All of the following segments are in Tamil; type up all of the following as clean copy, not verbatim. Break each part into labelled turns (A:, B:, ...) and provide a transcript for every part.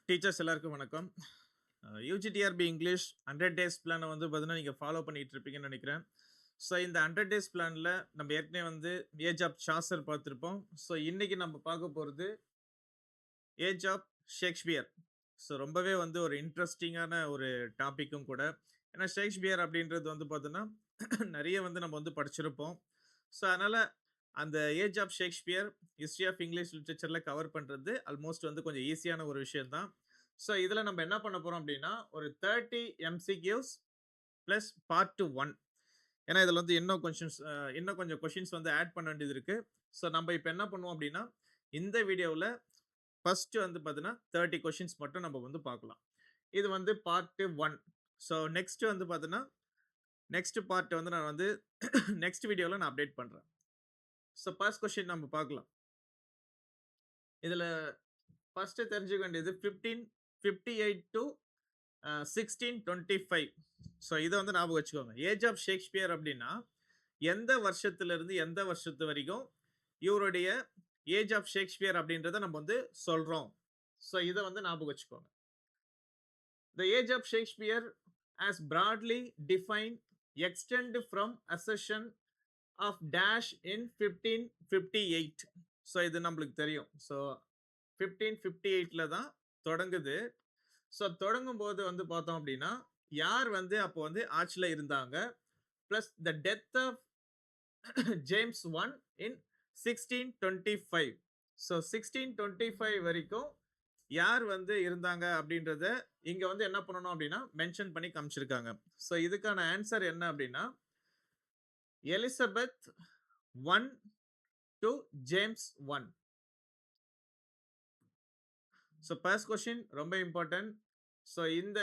A: டீச்சர்ஸ் எல்லாருக்கும் வணக்கம். யூஜிடிஆர்பி இங்கிலீஷ் 100 டேஸ் பிளானை வந்து பார்த்தீங்கன்னா நீங்கள் ஃபாலோ பண்ணிட்டு இருப்பீங்கன்னு நினைக்கிறேன். ஸோ இந்த 100 டேஸ் பிளானில் நம்ம ஏற்கனவே வந்து ஏஜ் ஆஃப் சாசர் பார்த்துருப்போம். ஸோ இன்னைக்கு நம்ம பார்க்க போகிறது ஏஜ் ஆஃப் ஷேக்ஸ்பியர். ஸோ ரொம்பவே வந்து ஒரு இன்ட்ரெஸ்டிங்கான ஒரு டாப்பிக்கும் கூட. ஏன்னா ஷேக்ஸ்பியர் அப்படின்றது வந்து பார்த்தோன்னா நிறைய வந்து நம்ம வந்து படிச்சிருப்போம். ஸோ அதனால் அந்த age of Shakespeare history of English லிட்ரேச்சரில் கவர் பண்ணுறது ஆல்மோஸ்ட் வந்து கொஞ்சம் ஈஸியான ஒரு விஷயம் தான். ஸோ இதில் நம்ம என்ன பண்ண போகிறோம் அப்படின்னா ஒரு 30 MCQs ப்ளஸ் பார்ட் 1. ஏன்னா இதில் வந்து இன்னும் கொஞ்சம் கொஷின்ஸ் வந்து ஆட் பண்ண வேண்டியது இருக்குது. ஸோ நம்ம இப்போ என்ன பண்ணுவோம் அப்படின்னா இந்த வீடியோவில் ஃபஸ்ட்டு வந்து பார்த்தீங்கன்னா 30 கொஷின்ஸ் மட்டும் நம்ம வந்து பார்க்கலாம். இது வந்து பார்ட் 1. ஸோ நெக்ஸ்ட் வந்து பார்த்தீங்கன்னா நெக்ஸ்ட் பார்ட் வந்து நான் வந்து நெக்ஸ்ட் வீடியோவில் நான் அப்டேட் பண்ணுறேன். ஸோ ஃபர்ஸ்ட் கொஸ்டின் நம்ம பார்க்கலாம். இதில் ஃபர்ஸ்ட் தெரிஞ்சுக்க வேண்டியது 1558 டு 1625. ஸோ இதை வந்து ஞாபகம் வச்சுக்கோங்க. ஏஜ் ஆஃப் ஷேக்ஸ்பியர் அப்படின்னா எந்த வருஷத்திலிருந்து எந்த வருஷத்து வரைக்கும் இவருடைய ஏஜ் ஆஃப் ஷேக்ஸ்பியர் அப்படின்றத நம்ம வந்து சொல்றோம். ஸோ இதை வந்து ஞாபகம் வச்சுக்கோங்க. The age of Shakespeare as broadly defined extend from accession of dash in 1558. So இது நம்மளுக்கு தெரியும். ஸோ 1558ல தான் தொடங்குது. ஸோ தொடங்கும் போது வந்து பார்த்தோம் அப்படின்னா யார் வந்து அப்போ வந்து ஆட்சியில் இருந்தாங்க plus the death of James 1 in 1625. So 1625 வரைக்கும் யார் வந்து இருந்தாங்க அப்படின்றத இங்க வந்து என்ன பண்ணணும் அப்படின்னா மென்ஷன் பண்ணி காமிச்சிருக்காங்க. ஸோ இதுக்கான ஆன்சர் என்ன அப்படின்னா Elizabeth 1 to James 1. So first question ரொம்ப இம்பார்ட்டன்ட். ஸோ இந்த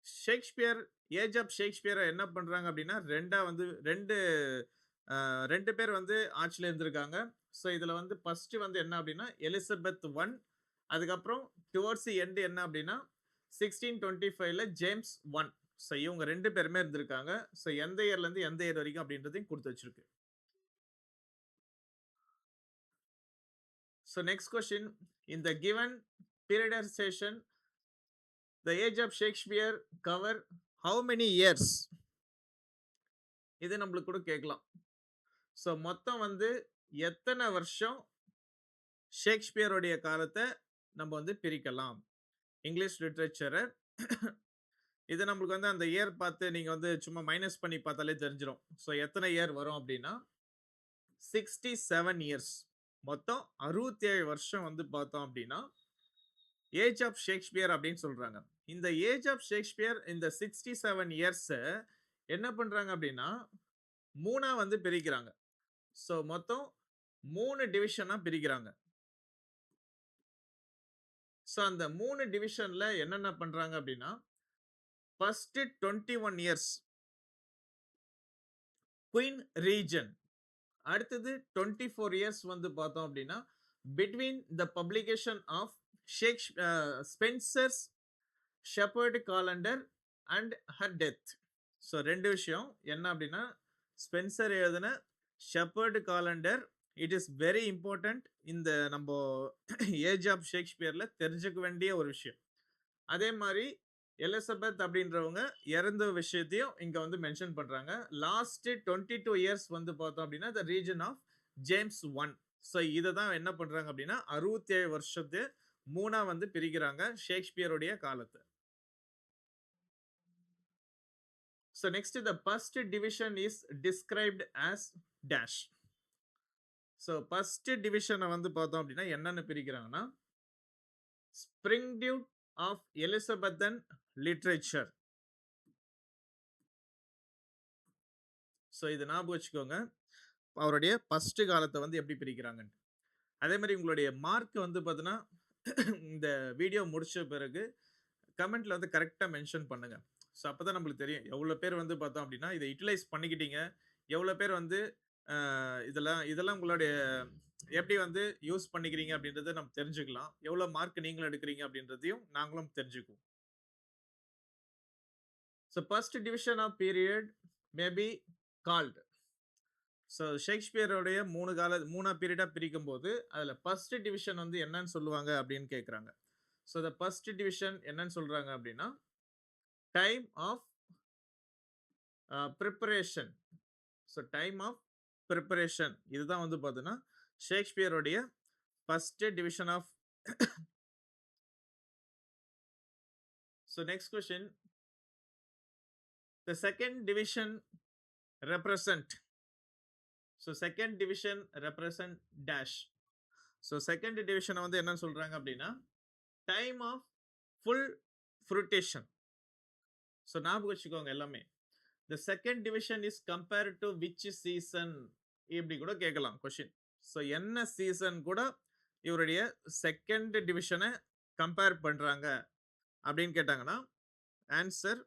A: ஷேக்ஸ்பியர் ஏஜ் ஆஃப் ஷேக்ஸ்பியரை என்ன பண்றாங்க அப்படின்னா ரெண்டு பேர் வந்து ஆட்சியில் இருந்திருக்காங்க. ஸோ இதில் வந்து ஃபர்ஸ்ட் வந்து என்ன அப்படின்னா எலிசபெத் 1, அதுக்கப்புறம் டுவர்ட்ஸ் எண்ட் என்ன அப்படின்னா 1625ல ஜேம்ஸ் 1. ஸோ இவங்க ரெண்டு பேருமே இருந்திருக்காங்க. ஸோ எந்த இயர்ல இருந்து எந்த இயர் வரைக்கும் அப்படின்றதையும் கொடுத்து வச்சிருக்கு. So next question, in the given periodization the age of Shakespeare cover how many years? இது நம்மளுக்கு கூட கேட்கலாம். ஸோ மொத்தம் வந்து எத்தனை வருஷம் ஷேக்ஸ்பியருடைய காலத்தை நம்ம வந்து பிரிக்கலாம் இங்கிலீஷ் லிட்ரேச்சரை. இது நம்மளுக்கு வந்து அந்த இயர் பார்த்து நீங்க வந்து சும்மா மைனஸ் பண்ணி பார்த்தாலே தெரிஞ்சிடும். ஸோ எத்தனை இயர் வரும் அப்படின்னா 67 இயர்ஸ். மொத்தம் 67 வருஷம் வந்து பார்த்தோம் அப்படின்னா ஏஜ் ஆஃப் ஷேக்ஸ்பியர் அப்படின்னு சொல்றாங்க. இந்த ஏஜ் ஆஃப் ஷேக்ஸ்பியர் இந்த 67 இயர்ஸ் என்ன பண்றாங்க அப்படின்னா மூணா வந்து பிரிக்கிறாங்க. ஸோ மொத்தம் 3 டிவிஷனா பிரிக்கிறாங்க. ஸோ அந்த 3 டிவிஷன்ல என்னென்ன பண்றாங்க அப்படின்னா ஃபர்ஸ்ட் 21 இயர்ஸ் குயின் ரீஜன், அடுத்தது 24 இயர்ஸ் வந்து பார்த்தோம் அப்படின்னா between the publication of Spenser's Shepherd calendar and her death. So ரெண்டு விஷயம் என்ன அப்படின்னா ஸ்பென்சர் எழுதின Shepherd calendar it is very important. இந்த நம்ம ஏஜ் ஆஃப் ஷேக்ஸ்பியர்ல தெரிஞ்சுக்க வேண்டிய ஒரு விஷயம். அதே மாதிரி எலிசபெத் அப்படின்றவங்க இறந்த விஷயத்தையும் இங்க வந்து மென்ஷன் பண்றாங்க. லாஸ்ட் 22 இயர்ஸ் வந்து பார்த்தோம் அப்படின்னா the reign of James 1. So இதை தான் என்ன பண்றாங்க அப்படின்னா 67 வருஷத்து மூணா வந்து பிரிக்கிறாங்க ஷேக்ஸ்பியருடைய காலத்தை. So next the first division is described as dash. So first டிவிஷனை வந்து பார்த்தோம் அப்படின்னா என்னன்னு பிரிக்கிறாங்கன்னா spring tide of Elizabethan literature. So இது ஞாபகம் வச்சுக்கோங்க அவருடைய ஃபர்ஸ்ட் காலத்தை வந்து எப்படி பிரிக்கிறாங்கன்னு. அதே மாதிரி உங்களுடைய மார்க் வந்து பார்த்தீங்கன்னா இந்த வீடியோ முடிச்ச பிறகு கமெண்ட்ல வந்து கரெக்டாக மென்ஷன் பண்ணுங்க. ஸோ அப்போதான் நம்மளுக்கு தெரியும் எவ்வளோ பேர் வந்து பார்த்தோம் அப்படின்னா இதை யூட்டிலைஸ் பண்ணிக்கிட்டீங்க, எவ்வளோ பேர் வந்து இதெல்லாம் உங்களுடைய எப்படி வந்து யூஸ் பண்ணிக்கிறீங்க அப்படின்றத நம்ம தெரிஞ்சுக்கலாம். எவ்வளோ மார்க் நீங்களும் எடுக்கிறீங்க அப்படின்றதையும் நாங்களும் தெரிஞ்சுக்குவோம். So first division of period may be called. So ஷேக்ஸ்பியருடைய மூணா பீரியடா பிரிக்கும் போது அதில் ஃபர்ஸ்ட் டிவிஷன் வந்து என்னன்னு சொல்லுவாங்க அப்படின்னு கேட்குறாங்க. ஸோ த ஃபர்ஸ்ட் டிவிஷன் என்னன்னு சொல்றாங்க அப்படின்னா time of preparation. So time of preparation இதுதான் வந்து பார்த்தீங்கன்னா ஷேக்ஸ்பியருடைய first division of. So next question, the second division represent. So second division represent dash. So second டிவிஷனை வந்து என்னன்னு சொல்றாங்க அப்படின்னா time of full fruition. So ஞாபகம் வச்சுக்கோங்க எல்லாமே. The second division is compared to which season இப்படி கூட கேட்கலாம் கொஸ்டின். ஸோ என்ன சீசன் கூட இவருடைய செகண்ட் டிவிஷனை கம்பேர் பண்றாங்க அப்படின்னு கேட்டாங்கன்னா ஆன்சர்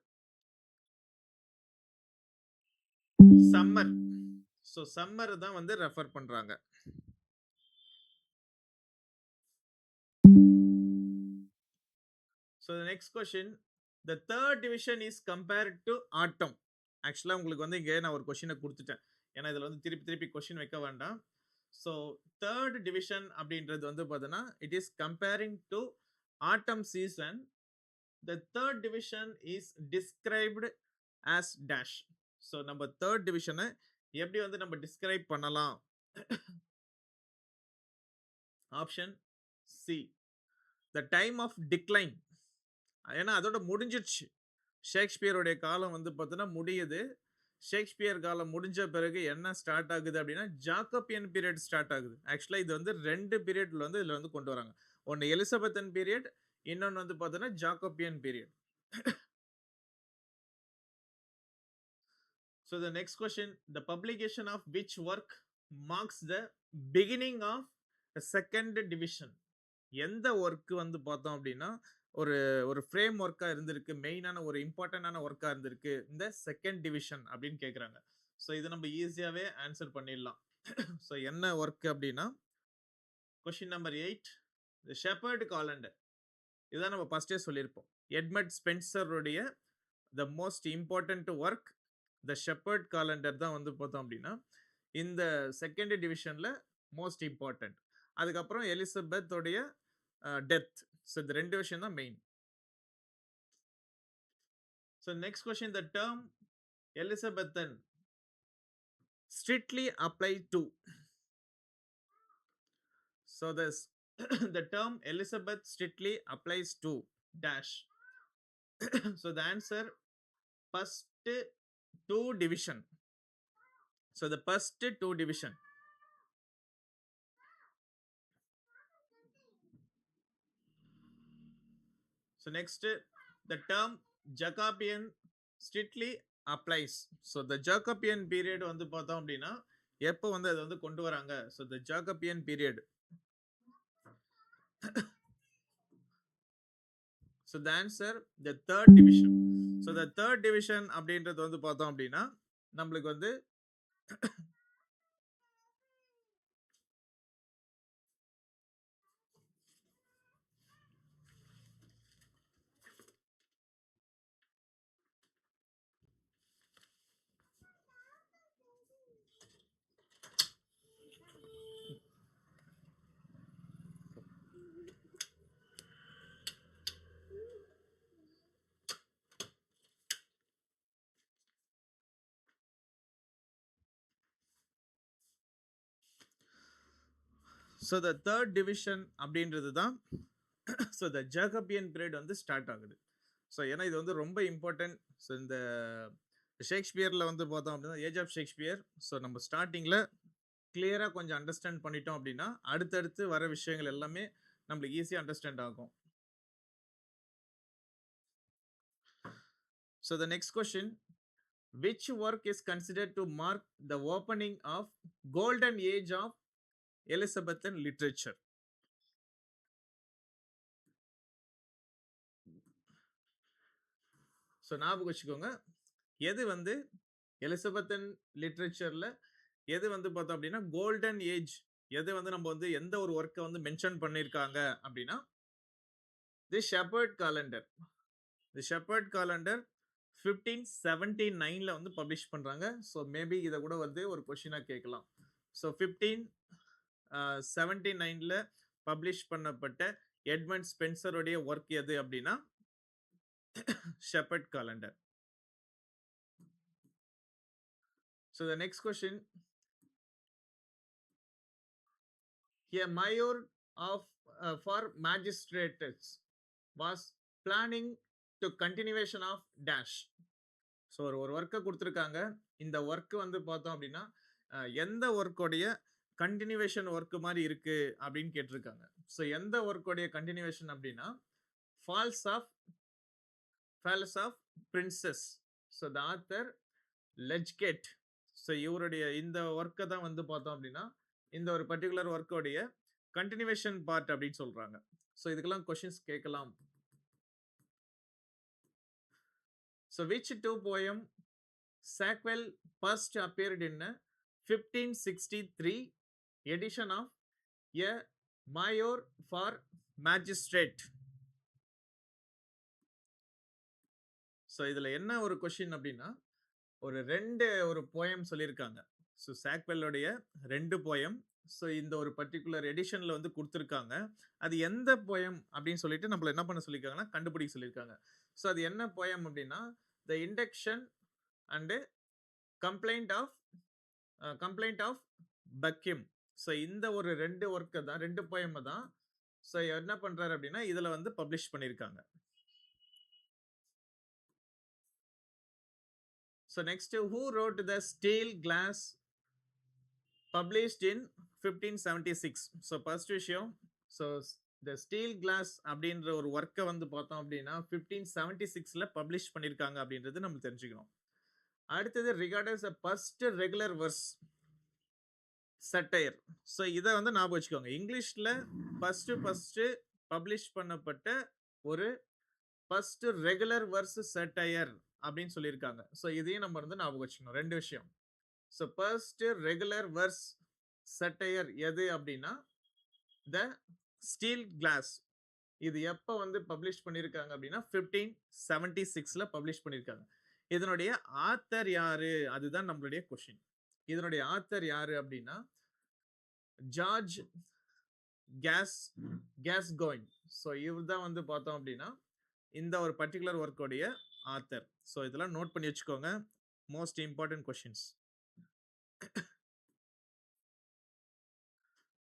A: சம்மர். ஸோ சம்மர் தான் வந்து ரெஃபர் பண்றாங்க. So next question, the third division is compared to autumn. ஆக்சுவலாக உங்களுக்கு வந்து இங்கே நான் ஒரு கொஸ்டினை கொடுத்துட்டேன், ஏன்னா இதில் வந்து திருப்பி திருப்பி கொஸ்டின் வைக்க வேண்டாம். ஸோ தேர்ட் டிவிஷன் அப்படின்றது வந்து பார்த்தீங்கன்னா it is comparing to autumn season. The third division is described as dash. So நம்ம தேர்ட் டிவிஷனை எப்படி வந்து நம்ம டிஸ்கிரைப் பண்ணலாம்? Option C, the time of decline. ஏன்னா அதோட முடிஞ்சிடுச்சு. ஷேக்ஸ்பியருடைய காலம் வந்து பார்த்தீங்கன்னா முடியுது. ஷேக்ஸ்பியர் காலம் முடிஞ்ச பிறகு என்ன ஸ்டார்ட் ஆகுது அப்படின்னா ஜாக்கபியன் பீரியட் ஸ்டார்ட் ஆகுது. ஆக்சுவலா இது வந்து 2 பீரியட்ல வந்து இதுல வந்து கொண்டு வராங்க. ஒன்னு எலிசபெத்தன் பீரியட், இன்னொன்னு வந்து பார்த்தீங்கன்னா ஜாக்கபியன் period. So the next question, the publication of which work marks the beginning of the second division? எந்த ஒர்க் வந்து பார்த்தோம் அப்படின்னா ஒரு ஒரு ஃப்ரேம் ஒர்க்கா இருந்திருக்கு, மெயினான ஒரு இம்பார்ட்டன்டான ஒர்க்கா இருந்திருக்கு இந்த செகண்ட் டிவிஷன் அப்படின்னு கேட்குறாங்க. ஸோ இது நம்ம ஈஸியாகவே ஆன்சர் பண்ணிடலாம். ஸோ என்ன ஒர்க் அப்படின்னா question number 8, the shepherd calendar. இதான் நம்ம ஃபர்ஸ்டே சொல்லியிருப்போம். எட்மண்ட் ஸ்பென்சருடைய the most important work the shepherd calendar தான் வந்து பார்த்தோம் அப்படின்னா இந்த செகண்ட் டிவிஷன்ல மோஸ்ட் இம்பார்ட்டன்ட். அதுக்கப்புறம் எலிசபெத்தோடைய டெத். ஸோ இந்த 2 விஷயம் தான் main. So next question, the term Elizabethan strictly apply to. So this the term Elizabeth strictly applies to dash. So the answer first 2 division. So the first 2 division. So next the term Jacobean strictly applies. So the Jacobean period வந்து பார்த்தோம் அப்படின்னா எப்போ வந்து அதை வந்து கொண்டு வராங்க? So the Jacobean period. So the answer the third division. So the third division அப்படின்றது வந்து பார்த்தோம் அப்படின்னா நம்மளுக்கு வந்து ஸோ த தேர்ட் டிவிஷன் அப்படின்றது தான் ஸோ த ஜாக்கபியன் பீரியட் வந்து ஸ்டார்ட் ஆகுது. ஸோ ஏன்னா இது வந்து ரொம்ப இம்பார்ட்டன்ட். ஸோ இந்த ஷேக்ஸ்பியரில் வந்து பார்த்தோம் அப்படின்னா ஏஜ் ஆஃப் ஷேக்ஸ்பியர். ஸோ நம்ம ஸ்டார்டிங்கில் கிளியராக கொஞ்சம் அண்டர்ஸ்டாண்ட் பண்ணிட்டோம் அப்படின்னா அடுத்தடுத்து வர விஷயங்கள் எல்லாமே நம்மளுக்கு ஈஸியாக அண்டர்ஸ்டாண்ட் ஆகும். So the next question, which work is considered to mark the opening of golden age of Elizabethan literature? So ஞாபகம் வச்சுக்கோங்க, எது வந்து எலிசபெத்தன் லிட்ரேச்சர்ல எது வந்து பார்த்தோம் அப்படின்னா கோல்டன் ஏஜ், எது வந்து நம்ம வந்து எந்த ஒரு ஒர்க்கை வந்து மென்ஷன் பண்ணியிருக்காங்க அப்படின்னா தி ஷெப்பர்ட் காலண்டர். தி ஷெப்பர்ட் காலண்டர் 1579ல வந்து பப்ளிஷ் பண்றாங்க. ஸோ மேபி இதை கூட வந்து ஒரு கொஸ்டினாக கேட்கலாம். ஸோ 1579ல பப்ளிஷ் பண்ணப்பட்ட எட்மண்ட் ஸ்பென்சருடைய ஒர்க் எது அப்படின்னா shepherd calendar. So the next question, a mayor of for magistrates was planning to continuation of dash. So ஒரு ஒர்க்கை கொடுத்துருக்காங்க. இந்த ஒர்க் வந்து பார்த்தோம் அப்படின்னா எந்த ஒர்க்கோடைய கண்டினியூவேஷன் ஒர்க் மாதிரி இருக்கு அப்படின்னு கேட்டிருக்காங்க. ஸோ எந்த ஒர்க்கோடைய கண்டினியூவேஷன் அப்படின்னா falls of princes. So the author Lydgate. So இவருடைய இந்த ஒர்க்கை தான் வந்து பார்த்தோம் அப்படின்னா இந்த ஒரு பர்டிகுலர் ஒர்க்கோடைய கண்டினியூவேஷன் பார்ட் அப்படின்னு சொல்றாங்க. ஸோ இதுக்கெல்லாம் கொஸ்டின்ஸ் கேட்கலாம். So which two poem Sackville first appeared in a 1563 edition of A Mayor for Magistrate? So இதுல என்ன ஒரு கொஸ்டின் அப்படின்னா ஒரு போயம் சொல்லியிருக்காங்க. So சாக்வெல்லுடைய 2 poem. ஸோ இந்த ஒரு பர்டிகுலர் எடிஷன்ல வந்து கொடுத்துருக்காங்க. அது எந்த போயம் அப்படின்னு சொல்லிட்டு நம்மள என்ன பண்ண சொல்லியிருக்காங்கன்னா கண்டுபிடிக்க சொல்லியிருக்காங்க. ஸோ அது என்ன போயம் அப்படின்னா the induction and complaint of Buckingham. So இந்த ஒரு 2 ஒர்க்கை தான் 2 போயம் தான் ஸோ என்ன பண்றாரு அப்படின்னா இதுல வந்து பப்ளிஷ் பண்ணியிருக்காங்க. So next, who wrote the Steel Glass published in 1576? So first விஷயம், so the Steel Glass அப்படின்ற ஒரு ஒர்க்கை வந்து பார்த்தோம் அப்படின்னா 1576ல பப்ளிஷ் பண்ணியிருக்காங்க அப்படின்றது நம்ம தெரிஞ்சுக்கணும். அடுத்தது regarded as a first regular verse satire. So இதை வந்து ஞாபகம் வச்சுக்கோங்க. இங்கிலீஷ்ல ஃபர்ஸ்ட் பப்ளிஷ் பண்ணப்பட்ட ஒரு ஃபர்ஸ்ட் ரெகுலர் வர்ஸ் சட்டையர் அப்படின்னு சொல்லியிருக்காங்க. ஸோ இதையும் நம்ம வந்து ஞாபகம் வச்சுக்கணும். 2 விஷயம். So first regular verse satire எது அப்படின்னா த ஸ்டீல் கிளாஸ். இது எப்போ வந்து பப்ளிஷ் பண்ணியிருக்காங்க அப்படின்னா 1576ல பப்ளிஷ் பண்ணியிருக்காங்க. இதனுடைய ஆத்தர் யாரு அதுதான் நம்மளுடைய கொஸ்டின். இதனுடைய ஆத்தர் யாரு அப்படின்னா ஜார்ஜ் கேஸ்கோயின். ஸோ இவர் தான் வந்து பார்த்தோம் அப்படின்னா இந்த ஒரு பர்டிகுலர் ஒர்க்கோடைய ஆத்தர். ஸோ இதெல்லாம் நோட் பண்ணி வச்சுக்கோங்க. Most important questions.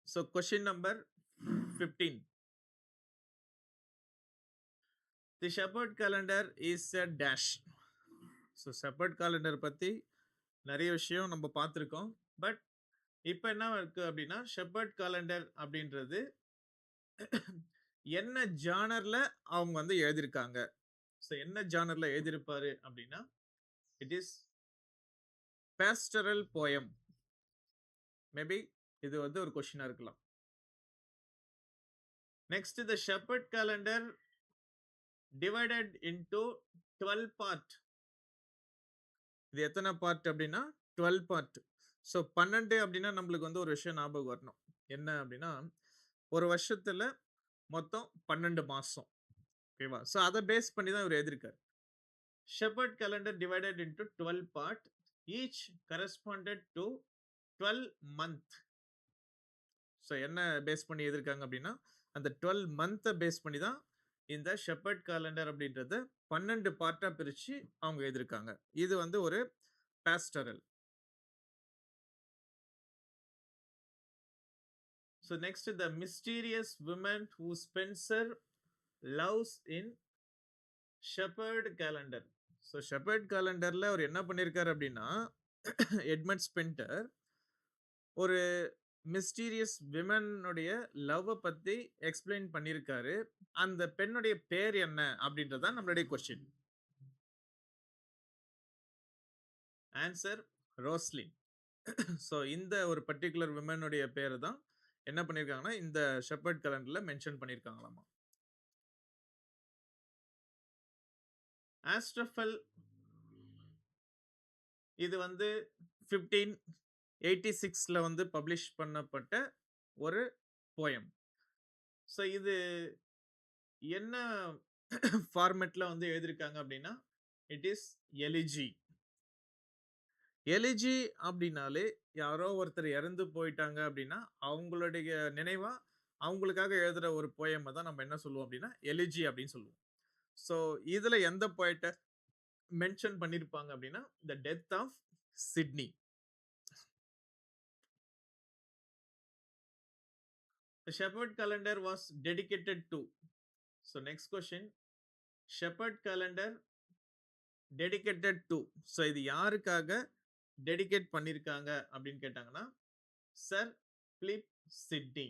A: So question number 15. The shepherd calendar is a dash. So shepherd calendar பற்றி நிறைய விஷயம் நம்ம பார்த்துருக்கோம். பட் இப்போ என்ன இருக்கு அப்படின்னா ஷெப்பர்ட் கேலண்டர் அப்படின்றது என்ன ஜானர்ல அவங்க வந்து எழுதியிருக்காங்க. ஸோ என்ன ஜானர்ல எழுதியிருப்பாரு அப்படின்னா it is pastoral poem. Maybe இது வந்து ஒரு கொஸ்டினா இருக்கலாம். நெக்ஸ்ட் தி shepherd calendar divided into 12 part. இது எத்தனை பார்ட் அப்படின்னா 12 பார்ட். ஸோ 12 அப்படின்னா நம்மளுக்கு வந்து ஒரு விஷயம் ஞாபகம் வரணும். என்ன அப்படின்னா ஒரு வருஷத்துல மொத்தம் 12 மாசம். ஓகேவா? ஸோ அதை பேஸ் பண்ணி தான் இவர் எழுதியிருக்காரு. Shepherd calendar divided into 12 part, each corresponded to 12 month. So என்ன பேஸ் பண்ணி எழுதியிருக்காங்க அப்படின்னா அந்த 12 மந்த்தை பேஸ் பண்ணி தான் இந்த ஷெப்பர்ட் கேலண்டர் அப்படின்றத 12 பார்ட்டா பிரிச்சு அவங்க எழுதியிருக்காங்க. இது வந்து ஒரு pastoral. So next the mysterious women who Spenser loves in shepherd calendar. So shepherd கேலண்டர்ல அவர் என்ன பண்ணியிருக்காரு அப்படின்னா எட்மண்ட் ஸ்பென்டர் ஒரு மிஸ்டீரியஸ் விமனுடைய லவ் பத்தி எக்ஸ்பிளைன் பண்ணியிருக்காரு. அந்த பெண்ணுடைய பேர் என்ன அப்படின்றதான் நம்மளுடைய கொஸ்டின். Answer Roslin. ஸோ இந்த ஒரு பர்டிகுலர் விமனுடைய பேர் தான் என்ன பண்ணியிருக்காங்கன்னா இந்த ஷெப்பர்ட் கேலண்டர்ல மென்ஷன் பண்ணியிருக்காங்களாமா. ஆஸ்ட்ரோஃபெல் இது வந்து 1586ல வந்து பப்ளிஷ் பண்ணப்பட்ட ஒரு போயம். ஸோ இது என்ன ஃபார்மேட்ல வந்து எழுதியிருக்காங்க அப்படின்னா இட் இஸ் எலிஜி. எலிஜி அப்படின்னாலே யாரோ ஒருத்தர் இறந்து போயிட்டாங்க அப்படின்னா அவங்களுடைய நினைவா அவங்களுக்காக எழுதுற ஒரு போயம தான் நம்ம என்ன சொல்லுவோம் அப்படின்னா, எலிஜி அப்படின்னு சொல்லுவோம். ஸோ இதுல எந்த போயட்ட மென்ஷன் பண்ணியிருப்பாங்க அப்படின்னா, the death of Sidney. The Shepherd calendar was dedicated to. So next question. Shepherd calendar dedicated to. So இது யாருக்காக டெடிகேட் பண்ணியிருக்காங்க அப்படின்னு கேட்டாங்கன்னா, sir Philip Sidney.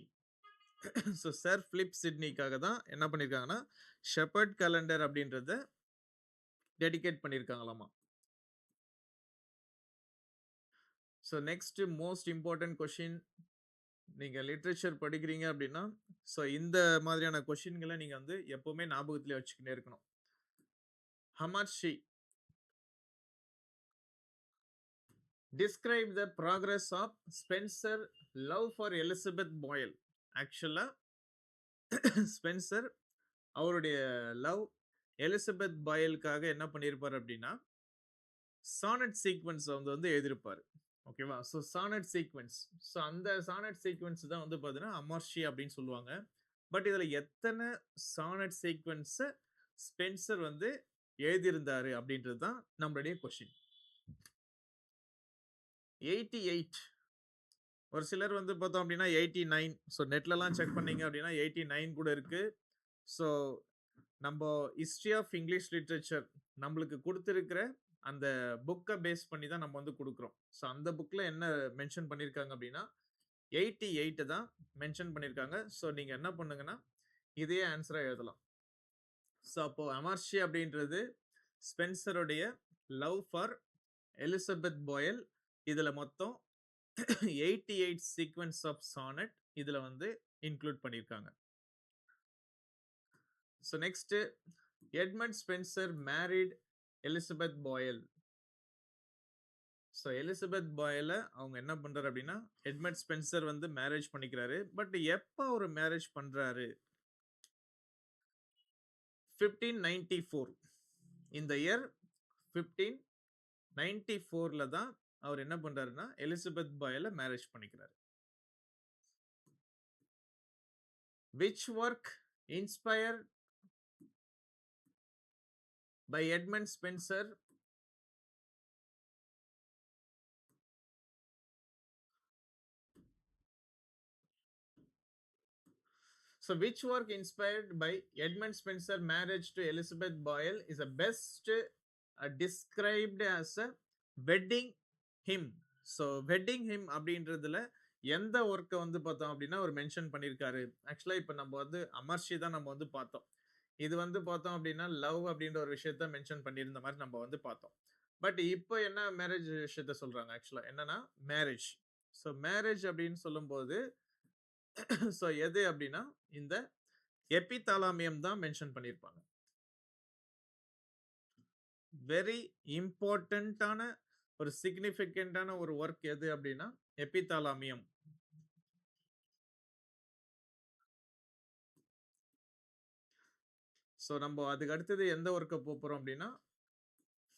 A: So sir Philip சிட்னிக்காக தான் என்ன பண்ணியிருக்காங்கன்னா, ஷெப்பர்ட் கேலண்டர் அப்படின்றத டெடிகேட் பண்ணியிருக்காங்களாமா. So next most important question, நீங்க லிட்ரேச்சர் படிக்கிறீங்க அப்படின்னா, ஸோ இந்த மாதிரியான கொஷின்களை நீங்க வந்து எப்பவுமே ஞாபகத்திலே வச்சுக்கிட்டே இருக்கணும். ஹமார்ஷி describe the progress of Spencer love for Elizabeth Boyle. ஆக்சுவலா ஸ்பென்சர் அவருடைய லவ் எலிசபெத் பாயலுக்காக என்ன பண்ணியிருப்பார் அப்படின்னா, சானட் சீக்வன்ஸ் வந்து எழுதியிருப்பார். ஓகேவா? ஸோ சானட் சீக்வன்ஸ், ஸோ அந்த சானட் சீக்வன்ஸ் தான் வந்து பார்த்தீங்கன்னா அமார்ஷி அப்படின்னு சொல்லுவாங்க. பட் இதில் எத்தனை சானட் சீக்வன்ஸை ஸ்பென்சர் வந்து எழுதியிருந்தாரு அப்படின்றது தான் நம்மளுடைய கொஸ்டின். 88. ஒரு சிலர் வந்து பார்த்தோம் அப்படின்னா 89. ஸோ நெட்லலாம் செக் பண்ணீங்க அப்படின்னா 89 கூட இருக்கு. ஸோ நம்ம ஹிஸ்ட்ரி ஆஃப் இங்கிலீஷ் லிட்ரேச்சர் நம்மளுக்கு கொடுத்துருக்கிற அந்த புக்கை பேஸ் பண்ணி தான் நம்ம வந்து கொடுக்குறோம். ஸோ அந்த புக்கில் என்ன மென்ஷன் பண்ணியிருக்காங்க அப்படின்னா 88 தான் மென்ஷன் பண்ணியிருக்காங்க. ஸோ நீங்கள் என்ன பண்ணுங்கன்னா இதே ஆன்சராக எழுதலாம். ஸோ அப்போ அமார்ஷி அப்படின்றது ஸ்பென்சருடைய லவ் ஃபார் எலிசபெத் பாயல். இதில் மொத்தம் 88 சீக்வன்ஸ் ஆஃப் சானட் இதில் வந்து இன்க்ளூட் பண்ணியிருக்காங்க. So next, Edmund Spenser married Elizabeth Boyle. So Elizabeth பாயல அவங்க என்ன பண்றாரு அப்படின்னா, எட்மண்ட் ஸ்பென்சர் வந்து மேரேஜ் பண்ணிக்கிறாரு. பட் எப்போ அவர் மேரேஜ் பண்றாரு? 1594. இந்த இயர் 1594ல தான் அவர் என்ன பண்றாருன்னா எலிசபெத் பாயல மேரேஜ் பண்ணிக்கிறாரு. Which work inspired by Edmund Spencer? So which work inspired by Edmund Spencer marriage to Elizabeth Boyle is a best described as a wedding hymn. So wedding hymn அப்படின்றதுல எந்த ஒர்க்கை வந்து பார்த்தோம் அப்படின்னா ஒரு மென்ஷன் பண்ணியிருக்காரு. ஆக்சுவலாக இப்போ நம்ம வந்து அமர்ஷி தான் நம்ம வந்து பார்த்தோம். இது வந்து பார்த்தோம் அப்படின்னா லவ் அப்படின்ற ஒரு விஷயத்த மென்ஷன் பண்ணியிருந்த மாதிரி நம்ம வந்து பார்த்தோம். பட் இப்போ என்ன மேரேஜ் விஷயத்த சொல்றாங்க ஆக்சுவலாக என்னன்னா மேரேஜ். ஸோ மேரேஜ் அப்படின்னு சொல்லும்போது ஸோ எது அப்படின்னா இந்த எபிதாலாமியம் தான் மென்ஷன் பண்ணியிருப்பாங்க. வெரி இம்பார்ட்டன்டான ஒரு சிக்னிஃபிகண்டான ஒரு ஒர்க் எது அப்படின்னா எபிதாலாமியம். ஸோ நம்ம அதுக்கு அடுத்தது எந்த ஒர்க்கை போகிறோம் அப்படின்னா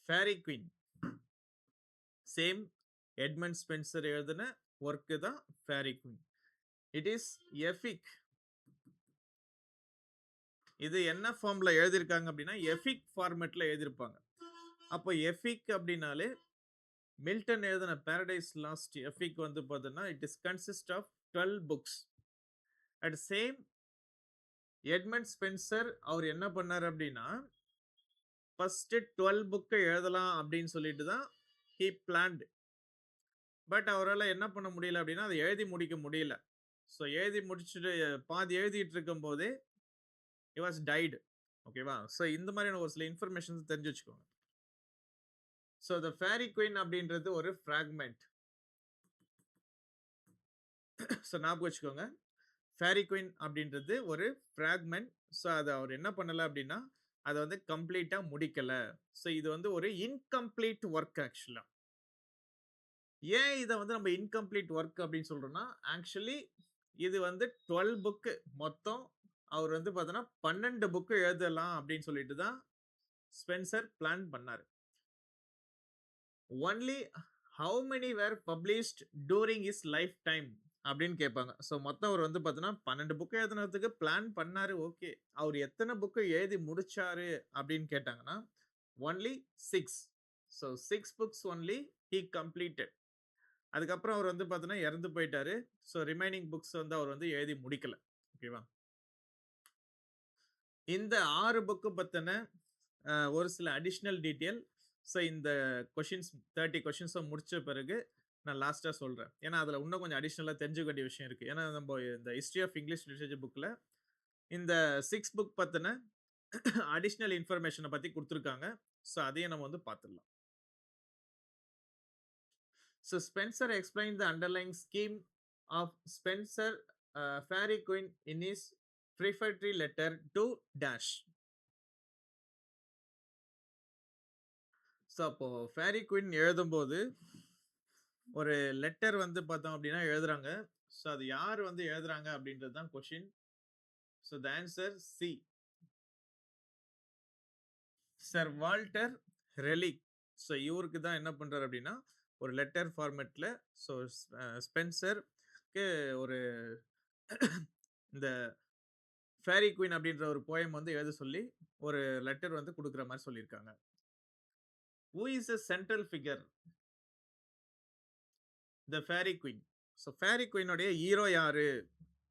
A: Faerie Queene. Same Edmund Spenser எழுதின ஒர்க்கு தான் Faerie Queene. It is epic. இது என்ன ஃபார்ம்ல எழுதியிருக்காங்க அப்படின்னா எஃபிக் ஃபார்மேட்ல எழுதியிருப்பாங்க. அப்போ எஃபிக் அப்படின்னாலே மில்டன் எழுதின பாரடைஸ் லாஸ்ட் எஃபிக் வந்து பார்த்தீங்கன்னா it is consist of 12 books. At same Edmund Spenser அவர் என்ன பண்ணார் அப்படின்னா ஃபர்ஸ்ட் 12 புக்கை எழுதலாம் அப்படின்னு சொல்லிட்டு தான் ஹி பிளான்ட். பட் அவரால் என்ன பண்ண முடியல அப்படின்னா அதை எழுதி முடிக்க முடியல. ஸோ எழுதி முடிச்சுட்டு பாதி எழுதிட்டு இருக்கும் போதே he was died. ஓகேவா? ஸோ இந்த மாதிரியான ஒரு சில இன்ஃபர்மேஷன்ஸ் தெரிஞ்சு வச்சுக்கோங்க. ஸோ த ஃபேரி குயின் அப்படின்றது ஒரு ஃப்ராக்மெண்ட். ஸோ ஞாபகம் வச்சுக்கோங்க, ஃபேரி குயின் அப்படின்றது ஒரு ஃப்ராக்மெண்ட். ஸோ அதை அவர் என்ன பண்ணல அப்படின்னா அதை வந்து கம்ப்ளீட்டா முடிக்கல. ஸோ இது வந்து ஒரு இன்கம்ப்ளீட் ஒர்க் ஆக்சுவலா. ஏன் இதை வந்து நம்ம இன்கம்ப்ளீட் ஒர்க் அப்படின்னு சொல்றோம்னா ஆக்சுவலி இது வந்து 12 புக்கு மொத்தம் அவர் வந்து பார்த்தோன்னா 12 புக்கு எழுதலாம் அப்படின்னு சொல்லிட்டு தான் ஸ்பென்சர் பிளான் பண்ணார். Only how many were published during his lifetime? அப்படின்னு கேட்பாங்க. ஸோ மொத்தம் அவர் வந்து பார்த்தீங்கன்னா 12 புக் எழுதுனதுக்கு பிளான் பண்ணாரு. ஓகே. அவர் எத்தன புக் எழுதி முடிச்சாரு அப்படின்னு கேட்டாங்கன்னா, only 6. So 6 books only he completed. அதுக்கப்புறம் அவர் வந்து பார்த்தீங்கன்னா இறந்து போயிட்டாரு. ஸோ ரிமைனிங் புக்ஸ் வந்து அவர் வந்து எழுதி முடிக்கல. ஓகேவா? இந்த 6 புக் பத்தின ஒரு சில அடிஷனல் டீட்டெயில். ஸோ இந்த கொஸ்டின்ஸ் 30 கொஸ்டின்ஸும் முடிச்ச பிறகு நான் லாஸ்ட்டா சொல்றேன். ஏன்னா, அதுல இன்னும் கொஞ்சம் அடிஷனலா தெரிஞ்சுக்க வேண்டிய விஷயம் இருக்கு. ஏன்னா, நம்ப இந்த ஹிஸ்டரி ஆஃப் இங்கிலீஷ் லிட்டரேச்சர் புக்ல இந்த 6 புக் பத்தின அடிஷனல் இன்ஃபர்மேஷன பத்தி குடுத்துருக்காங்க. ஸோ அதையும் நம்ம வந்து பார்த்துடலாம். So Spenser explained the underlying scheme of Spenser Faerie Queene in his prefatory letter to dash. So அப்போ ஃபேரி குயின் எழுதும்போது ஒரு லெட்டர் வந்து பார்த்தோம் அப்படின்னா எழுதுறாங்க. ஸோ அது யார் வந்து எழுதுறாங்க அப்படின்றது தான் question. So the answer C. Sir Walter really. So இவருக்கு தான் என்ன பண்றாரு அப்படின்னா, ஒரு லெட்டர் ஃபார்மேட்ல ஸோ ஸ்பென்சருக்கு ஒரு இந்த ஃபேரி குயின் அப்படின்ற ஒரு போயம் வந்து எழுத சொல்லி ஒரு லெட்டர் வந்து குடுக்குற மாரி சொல்லியிருக்காங்க. Who is a central figure? The Faerie Queene. So Faerie குயினுடைய ஹீரோ யாரு?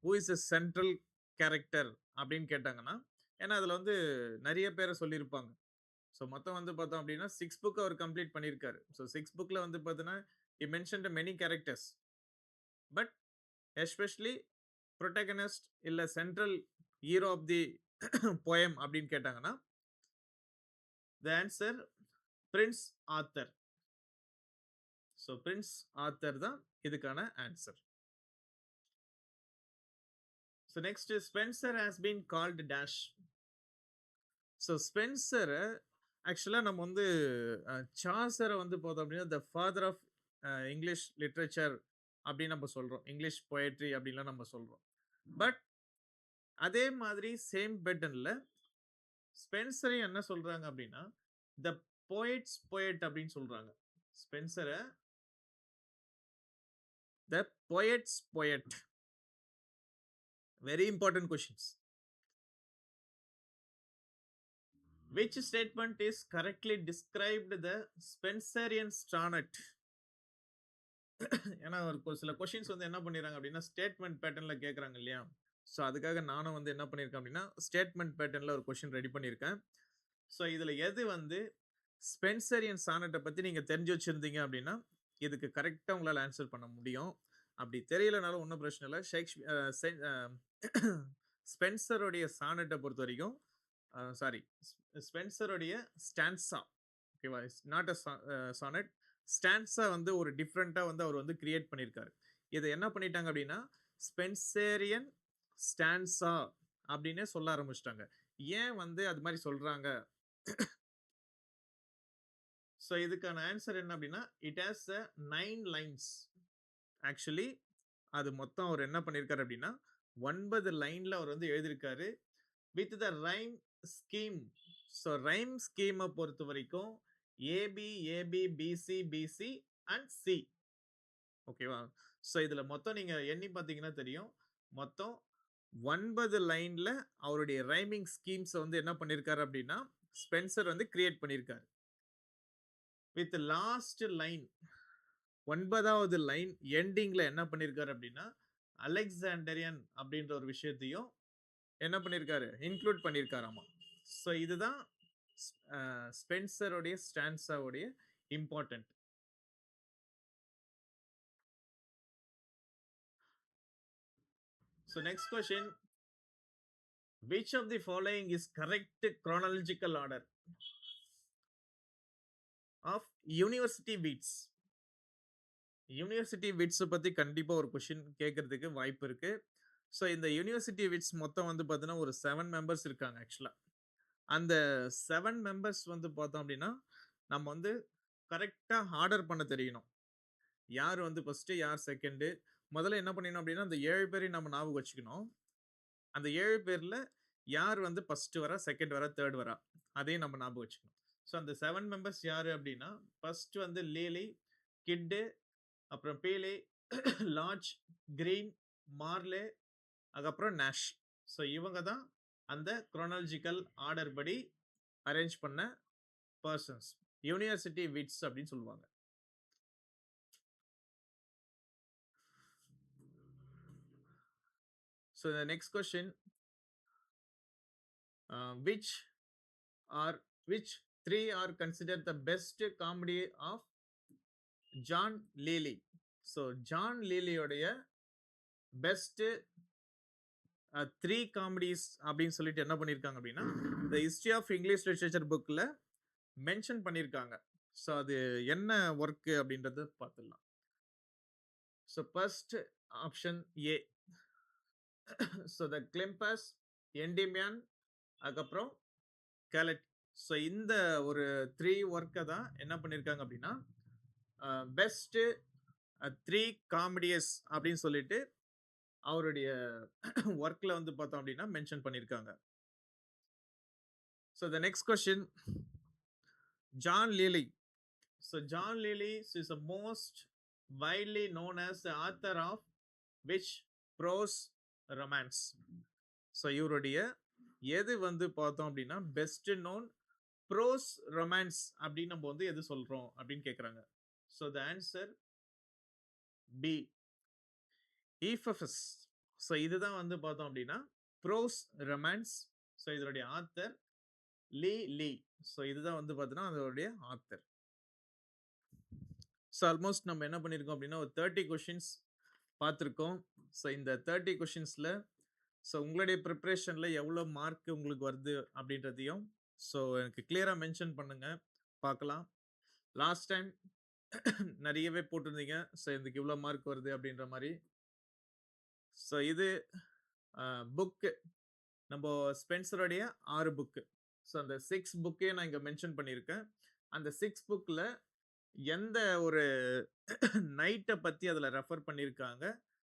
A: Who is a central character அப்படின்னு கேட்டாங்கன்னா, ஏன்னா அதுல வந்து நெறைய பேர சொல்லியிருப்பாங்க. ஸோ மொத்தம் வந்து பார்த்தோம் அப்படின்னா 6 புக் அவர் கம்ப்ளீட் பண்ணியிருக்காரு. ஸோ 6 புக்ல வந்து பார்த்தீங்கன்னா, he mentioned many characters. But especially protagonist இல்ல central hero of the poem அப்படின்னு கேட்டாங்கன்னா, the answer Prince Arthur. So Prince Arthur தான் இதுக்கான answer. So next Spenser has been called dash. So ஸ்பென்சர ஆக்சுவலா நம்ம வந்து சாசர வந்து பார்த்தோம் அப்படின்னா, the father of English literature அப்படின்னு நம்ம சொல்றோம். இங்கிலீஷ் போயட்ரி அப்படின்லாம் நம்ம சொல்றோம். பட் அதே மாதிரி சேம் பேட்டர்ன்ல ஸ்பென்சரையும் என்ன சொல்றாங்க அப்படின்னா, த போயட்ஸ் போயட் அப்படின்னு சொல்றாங்க. ஸ்பென்சர the poets poet. Very important questions. Which statement is correctly described the Spencerian sonnet? ஏன்னா ஒரு சில கொஸ்டின்ஸ் வந்து என்ன பண்ணிடுறாங்க அப்படின்னா ஸ்டேட்மெண்ட் பேட்டர்ன்ல கேட்குறாங்க இல்லையா? ஸோ அதுக்காக நானும் வந்து என்ன பண்ணியிருக்கேன் அப்படின்னா ஸ்டேட்மெண்ட் பேட்டர்ன்ல ஒரு கொஸ்டின் ரெடி பண்ணியிருக்கேன். ஸோ இதில் எது வந்து ஸ்பென்சரியன் சானட்டை பற்றி நீங்கள் தெரிஞ்சு வச்சுருந்தீங்க அப்படின்னா இதுக்கு கரெக்டாக உங்களால் ஆன்சர் பண்ண முடியும். அப்படி தெரியலனாலும் ஒன்றும் பிரச்சனை இல்லை. ஸ்பென்சருடைய சானட்டை பொறுத்த வரைக்கும் சாரி ஸ்பென்சருடைய ஸ்டான்ஸா, ஓகேவா, it's not a sonnet. Stanza வந்து ஒரு டிஃப்ரெண்டா வந்து அவர் வந்து கிரியேட் பண்ணியிருக்காரு. இதை என்ன பண்ணிட்டாங்க அப்படின்னா ஸ்பென்சேரியன் ஸ்டான்ஸா அப்படின்னே சொல்ல ஆரம்பிச்சிட்டாங்க. ஏன் வந்து அது மாதிரி சொல்றாங்க? ஸோ இதுக்கான ஆன்சர் என்ன அப்படின்னா இட் ஹாஸ் 9 லைன்ஸ். ஆக்சுவலி அது மொத்தம் அவர் என்ன பண்ணியிருக்காரு அப்படின்னா 9 லைன்ல அவர் வந்து எழுதியிருக்காரு with the rhyme scheme. So rhyme ஸ்கீமை பொறுத்த வரைக்கும் A B A B B C B C and C. ஓகேவா? ஸோ இதுல மொத்தம் நீங்க எண்ணி பார்த்தீங்கன்னா தெரியும். மொத்தம் 9 லைன்ல அவருடைய ரைமிங் ஸ்கீம்ஸ் வந்து என்ன பண்ணியிருக்காரு அப்படின்னா ஸ்பென்சர் வந்து கிரியேட் பண்ணியிருக்காரு. வித் லாஸ்ட் லைன் 9வது லைன் எண்டிங்ல என்ன பண்ணியிருக்காரு அப்படின்னா அலெக்சாண்டரியன் அப்படின்ற ஒரு விஷயத்தையும் என்ன பண்ணியிருக்காரு இன்க்ளூட் பண்ணியிருக்காராமா. ஸோ இதுதான் ஸ்பென்சருடைய ஸ்டான்ஸாவுடைய important. So next question, which of the following is correct chronological order of university wits? University wits பத்தி கண்டிப்பா ஒரு கொஸ்டின் கேட்கறதுக்கு வாய்ப்பு இருக்கு. ஸோ இந்த யூனிவர்சிட்டி விட்ஸ் மொத்தம் வந்து பார்த்தீங்கன்னா ஒரு 7 மெம்பர்ஸ் இருக்காங்க ஆக்சுவலா. அந்த 7 மெம்பர்ஸ் வந்து பார்த்தோம் அப்படின்னா நம்ம வந்து கரெக்டா ஆர்டர் பண்ண தெரியணும். யார் வந்து ஃபர்ஸ்ட் யார் செகண்ட். முதல்ல என்ன பண்ணிடணும் அப்படின்னா அந்த 7 பேரையும் நம்ம ஞாபகம் வச்சுக்கணும். அந்த 7 பேர்ல யார் வந்து ஃபர்ஸ்ட் வரா, செகண்ட் வரா, தேர்ட் வரா, அதையும் நம்ம ஞாபகம் வச்சுக்கணும். ஸோ அந்த 7 மெம்பர்ஸ் யாரு அப்படின்னா ஃபர்ஸ்ட் வந்து லேலி, கிட்டு, அப்புறம் பேலே, லார்ஜ், கிரீன், மார்லே, அதுக்கப்புறம் நேஷ். ஸோ இவங்க தான் அந்த குரோனாலஜிக்கல் ஆர்டர் படி அரேஞ்ச் பண்ண பர்சன்ஸ். யூனிவர்சிட்டி விட்ஸ் அப்படின்னு சொல்லுவாங்க. So the next question, which are which three are considered the best comedy of John Lyly? So John லீலியோடைய பெஸ்ட் த்ரீ காமெடிஸ் அப்படின்னு சொல்லிட்டு என்ன பண்ணியிருக்காங்க அப்படின்னா the history of English literature புக்கில் மென்ஷன் பண்ணியிருக்காங்க. ஸோ அது என்ன ஒர்க்கு அப்படின்றது பார்த்துடலாம். So first option A. So the glimpse, Endimion, அதுக்கப்புறம் கேலட். ஸோ இந்த ஒரு த்ரீ ஒர்க்கை தான் என்ன பண்ணியிருக்காங்க அப்படின்னா பெஸ்ட் த்ரீ காமெடியஸ் அப்படின்னு சொல்லிட்டு அவருடைய ஒர்க்ல வந்து பார்த்தோம் அப்படின்னா மென்ஷன் பண்ணியிருக்காங்க. So the next question, John Lyly. So John lily is the most widely known as the author of which prose romance? So இவருடைய எது வந்து பார்த்தோம் அப்படின்னா பெஸ்ட் நோன் ப்ரோஸ் ரொமான்ஸ் அப்படின்னு நம்ம வந்து எது சொல்றோம் அப்படின்னு கேட்குறாங்க. So the answer B, Euphues. So இதுதான் வந்து பார்த்தோம் அப்படின்னா ப்ரோஸ் ரொமான்ஸ். ஸோ இதனுடைய ஆத்தர் லீ. ஸோ இதுதான் வந்து பார்த்தோன்னா அதோடைய ஆத்தர். ஸோ ஆல்மோஸ்ட் நம்ம என்ன பண்ணியிருக்கோம் அப்படின்னா ஒரு 30 கொஷின்ஸ் பார்த்துருக்கோம். ஸோ இந்த 30 கொஷின்ஸில் ஸோ உங்களுடைய ப்ரிப்ரேஷனில் எவ்வளோ மார்க் உங்களுக்கு வருது அப்படின்றதையும் ஸோ எனக்கு கிளியராக மென்ஷன் பண்ணுங்கள், பார்க்கலாம். லாஸ்ட் டைம் நிறையவே போட்டிருந்தீங்க, ஸோ இதுக்கு இவ்வளோ மார்க் வருது அப்படின்ற மாதிரி. ஸோ இது புக்கு நம்ம ஸ்பென்சருடைய 6 புக்கு. ஸோ அந்த 6 புக்கையும் நான் இங்கே மென்ஷன் பண்ணியிருக்கேன். அந்த 6 புக்கில் எந்த ஒரு நைட்டை பற்றி அதில் ரெஃபர் பண்ணியிருக்காங்க,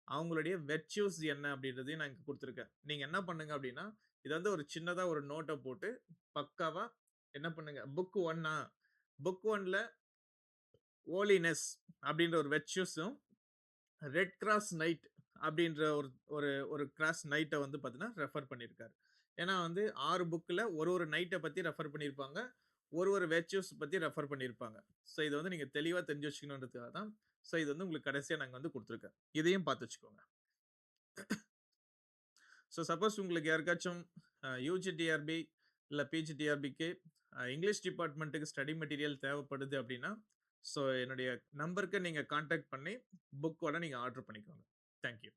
A: அவங்களுடைய வெர்ச்சூஸ் என்ன அப்படின்றதையும் நான் இங்கே கொடுத்துருக்கேன். நீங்கள் என்ன பண்ணுங்க அப்படின்னா இதை வந்து ஒரு சின்னதாக ஒரு நோட்டை போட்டு பக்காவாக என்ன பண்ணுங்க, புக் 1 புக் 1ல் ஓலினஸ் அப்படின்ற ஒரு வெர்ச்சூஸும் ரெட் கிராஸ் நைட் அப்படின்ற ஒரு ஒரு கிராஸ் நைட்டை வந்து பார்த்தீங்கன்னா ரெஃபர் பண்ணியிருக்காரு. ஏன்னா வந்து 6 புக்கில் ஒரு நைட்டை பற்றி ரெஃபர் பண்ணியிருப்பாங்க, ஒரு வெர்ச்சூஸ் பற்றி ரெஃபர் பண்ணியிருப்பாங்க. ஸோ இதை வந்து நீங்கள் தெளிவாக தெரிஞ்சு வச்சுக்கணுன்றதுக்காக தான். ஸோ இது வந்து உங்களுக்கு கடைசியாக நாங்கள் வந்து கொடுத்துருக்கேன். இதையும் பார்த்து வச்சுக்கோங்க. ஸோ சப்போஸ் உங்களுக்கு யாருக்காச்சும் யூஜிடிஆர்பி இல்லை பிஜிடிஆர்பிக்கு இங்கிலீஷ் டிபார்ட்மெண்ட்டுக்கு ஸ்டடி மெட்டீரியல் தேவைப்படுது அப்படின்னா ஸோ என்னுடைய நம்பருக்கு நீங்கள் கான்டாக்ட் பண்ணி புக்கோட நீங்கள் ஆர்டர் பண்ணிக்கோங்க. தேங்க்யூ.